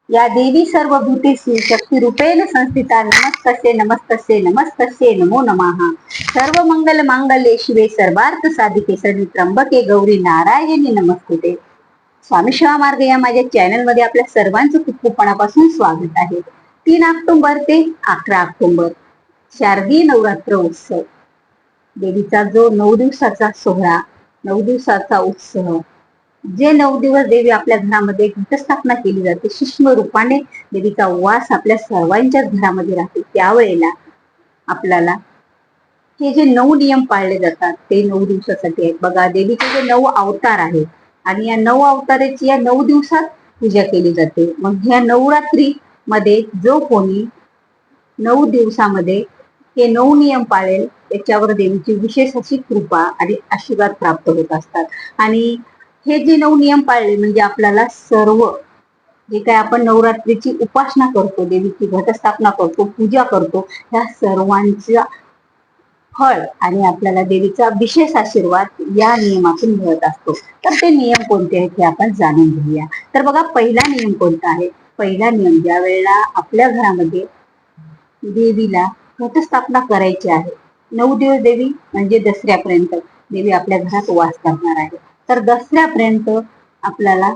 या देवी सर्वभूतेषु शक्तिरूपेण संस्थिता नमस्तस्ये नमस्तस्ये नमस्तस्ये नमो नमः. सर्व मंगल मांगल्ये शिवे सर्वार्थ साधिके शरण्ये त्र्यंबके गौरी नारायणी नमस्तुते. स्वामी शिवा मार्ग या माझ्या चॅनल मध्ये आपल्या सर्वांचं खूप मनापासून स्वागत आहे. 3 ऑक्टोबर ते 11 ऑक्टोबर शारदीय नवरात्र उत्सव, देवीचा जो 9 दिवसाचा सोहळा, 9 दिवसाचा उत्सव, जे 9 दिवस देवी आपल्या घरामध्ये घटस्थापना केली जाते, सूक्ष्म रूपाने देवीचा वास आपल्या सर्वांच्याच घरामध्ये राहते. त्यावेळेला आपल्याला हे जे 9 नियम पाळले जातात ते 9 दिवसासाठी आहेत. बघा, देवीचे जे 9 अवतार आहेत आणि या 9 अवताराची या 9 दिवसात पूजा केली जाते. मग ह्या नवरात्री मध्ये जो कोणी 9 दिवसामध्ये हे 9 नियम पाळेल त्याच्यावर देवीची विशेष अशी कृपा आणि आशीर्वाद प्राप्त होत असतात. आणि हे जे 9 नियम पाळले म्हणजे आपल्याला सर्व जे काय आपण नवरात्रीची उपासना करतो, देवीची घटस्थापना करतो, पूजा करतो, ह्या सर्वांचा फळ आणि आपल्याला देवीचा विशेष आशीर्वाद या नियमातून मिळत असतो. तर ते नियम कोणते आहेत हे आपण जाणून घेऊया. तर बघा, पहिला नियम कोणता आहे? पहिला नियम, ज्या वेळेला आपल्या घरामध्ये देवीला घटस्थापना करायची आहे, 9 दिवस देवी म्हणजे दसऱ्यापर्यंत देवी आपल्या घरात वास करणार आहे. तर दसऱ्यापर्यंत आपल्याला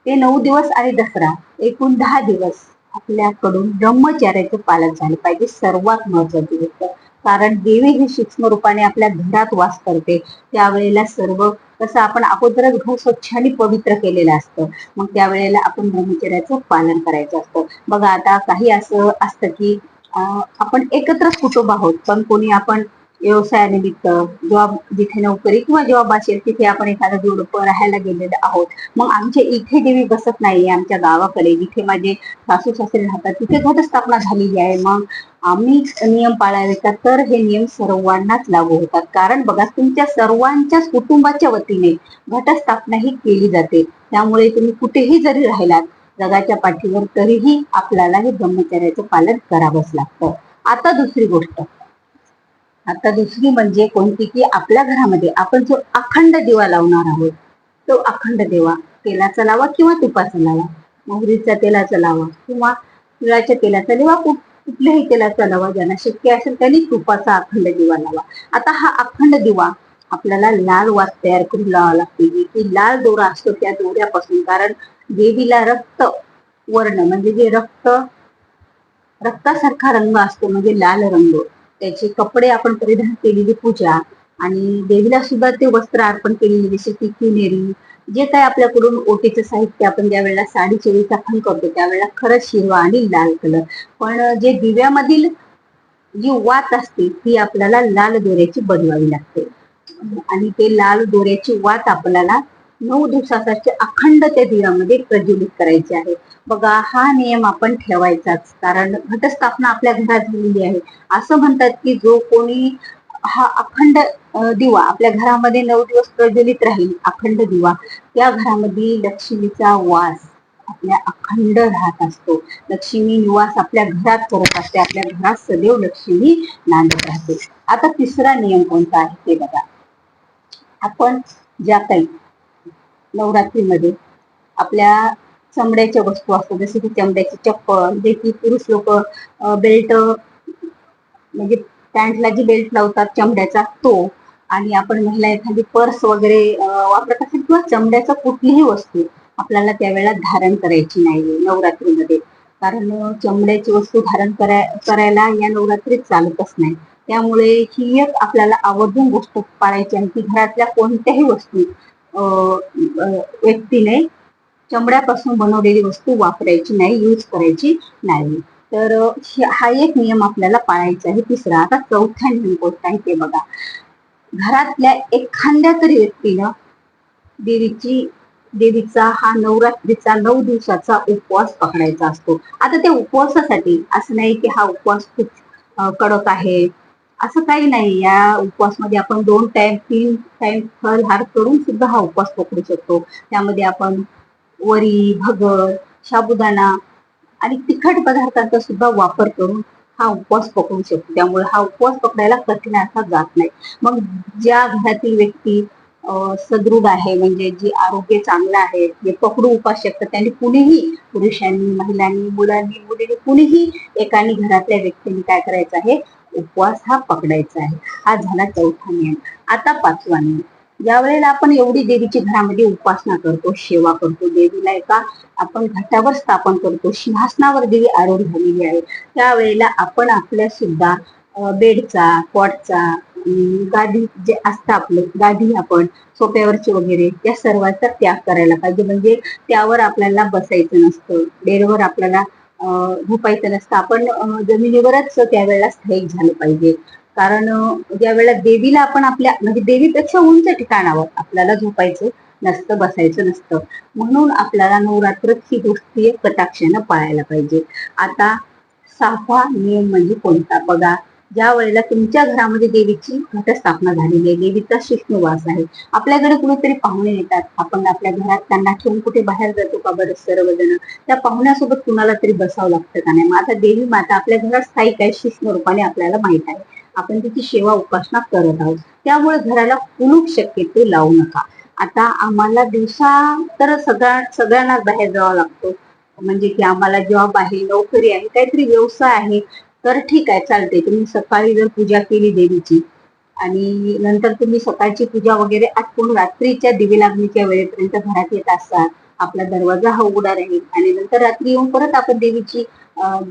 ते 9 दिवस आणि दसरा एकूण 10 दिवस आपल्याकडून ब्रह्मचर्याचं पालन झालं पाहिजे. सर्वात महत्वाची गोष्ट, कारण देवी ही सूक्ष्म रूपाने आपल्या घरात वास करते. त्यावेळेला सर्व कसं आपण अगोदरच घर स्वच्छ आणि पवित्र केलेलं असतं, मग त्यावेळेला आपण ब्रह्मचर्याचं पालन करायचं असतं. बघा, आता काही असं असतं की आपण एकत्रच कुटुंब आहोत, पण कोणी आपण व्यवसायानिमित्त जॉब, जिथे नोकरी किंवा जॉब असेल तिथे आपण एखादा जोडप राहायला गेलेलो आहोत. मग आमच्या इथे देवी बसत नाहीये, आमच्या गावाकडे जिथे माझे सासू सासरे राहतात तिथे घटस्थापना झालेली आहे. मग आम्ही नियम पाळावे का? तर हे नियम सर्वांनाच लागू होतात. कारण बघा, तुमच्या सर्वांच्याच कुटुंबाच्या वतीने घटस्थापना ही केली जाते. त्यामुळे तुम्ही कुठेही जरी राहिलात जगाच्या पाठीवर तरीही आपल्याला हे ब्रह्मचर्याचं पालन करावंच लागतं. आता दुसरी म्हणजे कोणती, की आपल्या घरामध्ये आपण जो अखंड दिवा लावणार आहोत, तो अखंड दिवा तेलाचा लावा किंवा तुपाचा लावा, मोहरीच्या तेलाचा लावा किंवा तिळाच्या तेलाचा लावा, कुठल्याही तेलाचा लावा. ज्यांना शक्य असेल त्यांनी तुपाचा अखंड दिवा लावा. आता हा अखंड दिवा आपल्याला लाल वात तयार करून लावावा लागते, की लाल दोरा असतो त्या दोऱ्यापासून. कारण देवीला रक्त वर्ण म्हणजे जे रक्तासारखा रंग असतो म्हणजे लाल रंग, त्याचे कपडे आपण परिधान केलेली पूजा आणि देवीला सुद्धा ते वस्त्र अर्पण केलेली, जसे की किनेरी, जे काय आपल्याकडून ओटीचं साहित्य, आपण ज्या वेळेला साडीचे विसाखन करतो त्यावेळेला खरंच हिरवा आणि लाल कलर, पण जे दिव्यामधील जी वात असते ती आपल्याला लाल दोऱ्याची बनवावी लागते. आणि ते लाल दोऱ्याची वात आपल्याला 9 दिवसासाठी अखंड त्या दिव्यामध्ये प्रज्वलित करायचे आहे. बघा, हा नियम आपण ठेवायचाच, कारण घटस्थापना आपल्या घरात झालेली आहे. असं म्हणतात की जो कोणी हा अखंड दिवा आपल्या घरामध्ये 9 दिवस प्रज्वलित राहील, अखंड दिवा, त्या घरामध्ये लक्ष्मीचा वास आपल्या अखंड राहत असतो. लक्ष्मी निवास आपल्या घरात करत असते, आपल्या घरात सदैव लक्ष्मी नांदत राहते. आता तिसरा नियम कोणता आहे ते बघा. आपण ज्या काही नवरात्रीमध्ये आपल्या चमड्याच्या वस्तू असतात, जसे की चमड्याची चप्पल, जे की पुरुष लोक बेल्ट म्हणजे पॅन्टला जी बेल्ट लावतात चमड्याचा तो, आणि आपण महिला एखादी पर्स वगैरे वापरत असेल किंवा चमड्याचं कुठलीही वस्तू आपल्याला त्यावेळेला धारण करायची नाही नवरात्रीमध्ये. कारण चमड्याची वस्तू धारण करायला या नवरात्रीत चालतच नाही. त्यामुळे ही एक आपल्याला आवर्जून गोष्ट पाळायची आहे की घरातल्या कोणत्याही वस्तू व्यक्तीने चमड्यापासून बनवलेली वस्तू वापरायची नाही, यूज करायची नाही. तर हा एक नियम आपल्याला पाळायचा आहे, तिसरा. आता चौथा नियम कोणता आहे ते बघा. घरातल्या एखाद्या तरी व्यक्तीनं देवीचा हा नवरात्रीचा 9 दिवसाचा उपवास पकडायचा असतो. आता त्या उपवासासाठी असं नाही की हा उपवास खूप कडक आहे, असं काही नाही. या उपवासमध्ये आपण 2 टाइम 3 टाइम फळाहार करून सुद्धा हा उपवास पकडू शकतो. त्यामध्ये आपण वरी, भगर, साबुदाणा आणि तिखट पदार्थांचा सुद्धा वापर करून हा उपवास पकडू शकतो. त्यामुळे हा उपवास पकडायला कठीण असा जात नाही. मग ज्या घरातील व्यक्ती सदृढ आहे, म्हणजे जी आरोग्य चांगलं आहे, जे पकडू उपास शकतात, त्यांनी कुणीही पुरुषांनी, महिलांनी, मुलांनी, मुलींनी, कुणीही एकाने घरातल्या व्यक्तींनी काय करायचं आहे, उपवास हा पकडायचा आहे. हा झाला चौथा नियम. आता पाचवा नियम. ज्या वेळेला आपण एवढी देवीची घरामध्ये उपासना करतो, सेवा करतो, देवीला एका आपण घटावर स्थापन करतो, सिंहासनावर देवी आरूढ झालेली आहे, त्यावेळेला आपण आपल्या सुद्धा बेडचा, कॉटचा, गादी जे असतं आपलं गादी, आपण सोप्यावरची वगैरे, या सर्वांचा त्याग करायला पाहिजे. म्हणजे त्यावर आपल्याला बसायचं नसतं, बेडवर आपल्याला झोपायचं नसतं, आपण जमिनीवरच त्यावेळेला स्थायिक झालं पाहिजे. कारण ज्या वेळेला देवीला आपण आपल्या म्हणजे देवीपेक्षा उंच ठिकाणावर आपल्याला झोपायचं नसतं, बसायचं नसतं. म्हणून आपल्याला नवरात्र ही गोष्टी कटाक्षानं पाळायला पाहिजे. आता सहावा नियम म्हणजे कोणता बघा. ज्या वेळेला तुमच्या घरामध्ये देवीची घटस्थापना झालेली आहे, देवीचा शिष्णवास आहे, आपल्याकडे कुणीतरी पाहुणे येतात, आपण आपल्या घरात त्यांना ठेवून कुठे बाहेर जातो का बरं सर्वजण, त्या पाहुण्यासोबत कुणाला तरी बसावं लागतं का नाही. मग आता देवी माता आपल्या घरात स्थायिक आहे, शिष्ण रूपाने आपल्याला माहित आहे, आपण तिची सेवा उपासना करत आहोत, त्यामुळे घराला कुलूप शक्यतो लावू नका. आता आम्हाला दिवसा तर सगळ्यांना बाहेर जावं लागतो, म्हणजे की आम्हाला जॉब आहे, नोकरी आहे, काहीतरी व्यवसाय आहे, तर ठीक आहे, चालते. तुम्ही सकाळी जर पूजा केली देवीची आणि नंतर तुम्ही सकाळची पूजा वगैरे आटपून रात्रीच्या दिवे लागणीच्या वेळेपर्यंत घरात येत असाल, आपला दरवाजा हा उघडा राहील आणि नंतर रात्री येऊन परत आपण देवीची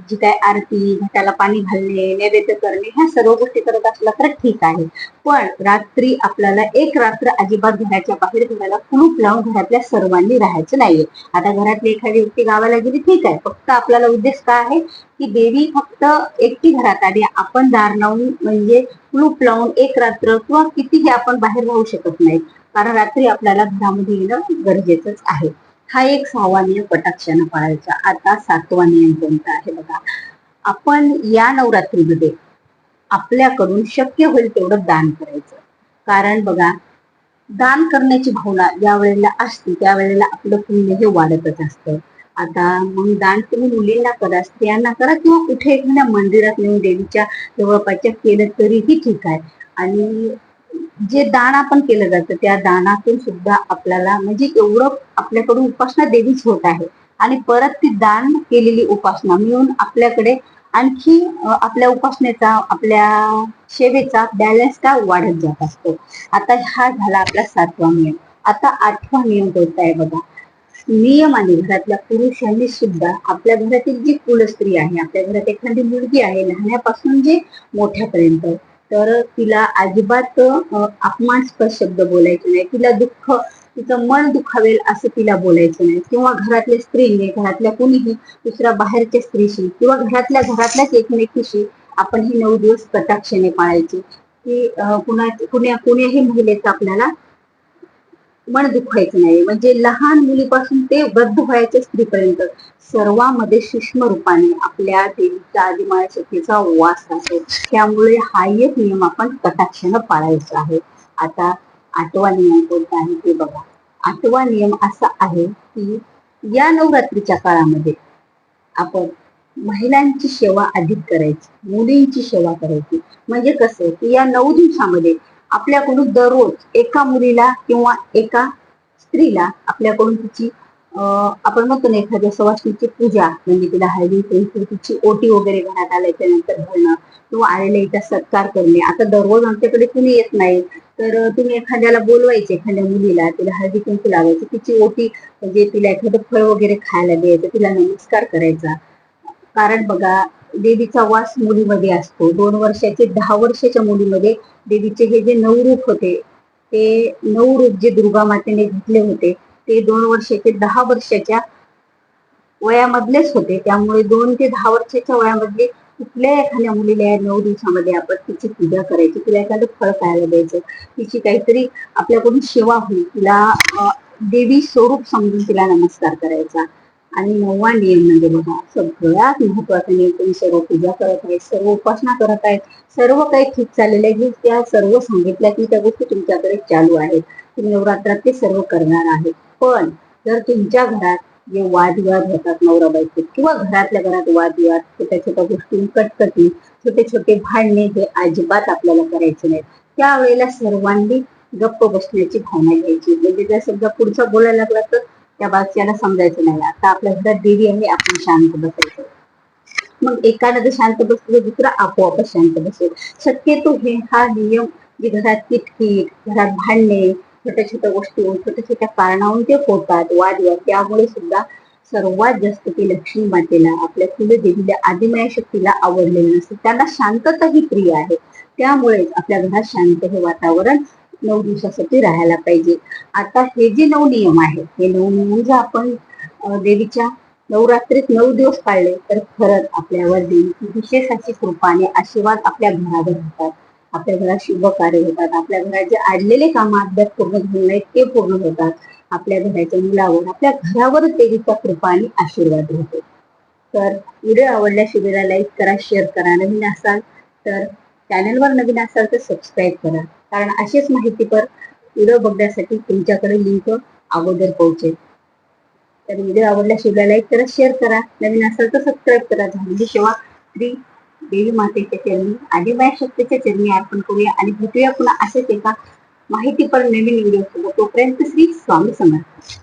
जी काय आरती, घटाला पाणी घालणे, नैवेद्य करणे, ह्या सर्व गोष्टी करत असला तर ठीक आहे. पण रात्री आपल्याला एक रात्र अजिबात घराच्या बाहेर घराला कुलूप लावून घरातल्या सर्वांनी राहायचं नाहीये. आता घरातली एखादी व्यक्ती गावाला गेली ठीक आहे, फक्त आपल्याला उद्देश काय आहे की देवी फक्त एकटी घरात आली, आपण दार लावून म्हणजे कुलूप लावून एक रात्र किंवा कितीही आपण बाहेर राहू शकत नाही, कारण रात्री आपल्याला घरामध्ये येणं गरजेचंच आहे. हा एक सहावा नियम कटाक्षानं पाळायचा. आता सातवा नियम कोणता आहे बघा. आपण या नवरात्रीमध्ये आपल्याकडून शक्य होईल तेवढं दान करायचं. कारण बघा, दान करण्याची भावना ज्या वेळेला असते त्यावेळेला आपलं पुण्य हे वाढतच असतं. आता मग दान तुम्ही मुलींना करा, स्त्रियांना करा, किंवा कुठे एखाद्या मंदिरात नेऊन देवीच्या जवळपासच्या केलं तरीही ठीक आहे. आणि जे दान आपण केलं जातं त्या दानातून सुद्धा आपल्याला म्हणजे एवढं आपल्याकडून उपासना देवीच होत आहे, आणि परत ती दान केलेली उपासना मिळून आपल्याकडे आणखी आपल्या उपासनेचा, आपल्या सेवेचा बॅलन्स का वाढत जात असतो. आता हा झाला आपला सातवा नियम. आता आठवा नियम कोणता आहे बघा. नियम आणि घरातल्या पुरुषांनी सुद्धा आपल्या घरातील जी कुलस्त्री आहे, आपल्या घरात एखादी मुलगी आहे लहानापासून जे मोठ्यापर्यंत, तर तिला अजिबात अपमानस्पद शब्द बोलायचे नाही, तिला दुःख, तिचं मन दुखावेल असं तिला बोलायचं नाही, किंवा घरातल्या स्त्रीने, घरातल्या कुणीही दुसऱ्या बाहेरच्या स्त्रीशी किंवा घरातल्याच एकमेकीशी आपण ही 9 दिवस कटाक्षाने पाळायची, की कुण्याही महिलेचं आपल्याला मन दुखवायचं नाही. म्हणजे लहान मुलीपासून ते वृद्ध वयाच्या स्त्रीपर्यंत सर्वांमध्ये सूक्ष्म रूपाने आपल्या देवीचा आदिमाया शक्तीचा वास असतो, त्यामुळे हा एक नियम आपण कटाक्षानं पाळायचा आहे. आता आठवा नियम कोणता आहे ते बघा. आठवा नियम असा आहे की या नवरात्रीच्या काळामध्ये आपण महिलांची सेवा अधिक करायची, मुलींची सेवा करायची. म्हणजे कसं की या 9 दिवसामध्ये आपल्याकडून दररोज एका मुलीला किंवा एका स्त्रीला आपल्याकडून तिची आपण म्हणतो ना एखाद्या सवाष्णीची पूजा, म्हणजे तिला हळदी कुंकू, तिची ओटी वगैरे घरात आल्याच्या नंतर घालणं, किंवा आलेल्या इथं सत्कार करणे. आता दररोज आमच्याकडे कुणी येत नाही, तर तुम्ही एखाद्याला बोलवायचे, एखाद्या मुलीला तिला हळदी कुंकू लावायची, तिची ओटी म्हणजे तिला एखादं फळ वगैरे खायला द्यायचं, तिला नमस्कार करायचा. कारण बघा, देवीचा वास मुलीमध्ये असतो. 2 वर्षाचे 10 वर्षाच्या मुलीमध्ये देवीचे हे जे 9 रूप होते, ते 9 रूप जे दुर्गा मातेने घेतले होते ते 2 वर्षाचे 10 वर्षाच्या वयामधलेच होते. त्यामुळे 2 ते 10 वर्षाच्या वयामधले कुठल्या एखाद्या मुलीला या 9 दिवसामध्ये आपण तिची पूजा करायची, तिला एखादं फळ खायला द्यायचं, तिची काहीतरी आपल्याकडून सेवा होईल, तिला देवी स्वरूप समजून तिला नमस्कार करायचा. आणि 9वा नियम म्हणजे बघा, सगळ्यात महत्वाचा नियम. तुम्ही सर्व पूजा करत आहेत, सर्व उपासना करत आहेत, सर्व काही ठीक चाललेलं आहे, त्या सर्व सांगितल्या की त्या गोष्टी तुमच्याकडे चालू आहेत, तुम्ही नवरात्रात ते सर्व करणार आहे. पण जर तुमच्या घरात जे वादविवाद होतात नवरा बायकोत, किंवा घरातल्या घरात वादविवाद, छोट्या छोट्या गोष्टी, कटकटी, छोटे छोटे भांडणे, हे अजिबात आपल्याला करायचे नाहीत. त्यावेळेला सर्वांनी गप्प बसण्याची भावना घ्यायची. म्हणजे जर समजा पुढचा बोलायला लागला तर त्या बाजूला समजायचं नाही, आता आपल्या घरात देवी आहे, आपण शांत बसायचं. मग एकाला जर शांत बसलं तर दुसरा आपोआपच शांत बसेल. शक्यतो हा नियम जे घरात किटकिट, घरात भांडणे, छोट्या छोट्या गोष्टीवर, छोट्या छोट्या कारणावरून ते होतात वादविवाद, त्यामुळे सुद्धा सर्वात जास्त ती लक्ष्मी मातेला, आपल्या कुलदेवीला, आदिमाया शक्तीला आवडलेलं नसतं. त्यांना शांतता ही प्रिय आहे. त्यामुळेच आपल्या घरात शांत हे वातावरण 9 दिवसासाठी राहायला पाहिजे. आता हे जे 9 नियम आहेत, हे 9 नियम जर आपण देवीच्या नवरात्रीत 9 दिवस पाळले तर खरंच आपल्यावर देवीची विशेष अशी कृपा आणि आशीर्वाद आपल्या घरावर होतात. आपल्या घरात शुभ कार्य होतात. आपल्या घरात जे अडलेले काम अद्याप पूर्ण झाले नाहीत ते पूर्ण होतात. आपल्या घराच्या मुलावर, आपल्या घरावर देवीचा कृपा आणि आशीर्वाद होतो. तर व्हिडिओ आवडल्यास व्हिडिओला लाईक करा, शेअर करा. नवीन असाल तर चॅनलवर नवीन असाल तर सबस्क्राईब करा, कारण अशीच माहितीपर व्हिडिओ बघण्यासाठी तुमच्याकडे लिंक अगोदर पोहोचेल. तर व्हिडिओ आवडल्यास व्हिडिओला लाईक करा, शेअर करा. नवीन असाल तर सबस्क्राईब करा. झालेली सेवा श्री देवी मातेच्या चरणी, आदिमाया शक्तीच्या चरणी अर्पण करूया आणि भेटूया पुन्हा असेच एका माहितीपर नवीन व्हिडिओ सोबत. तोपर्यंत श्री स्वामी समर्थ.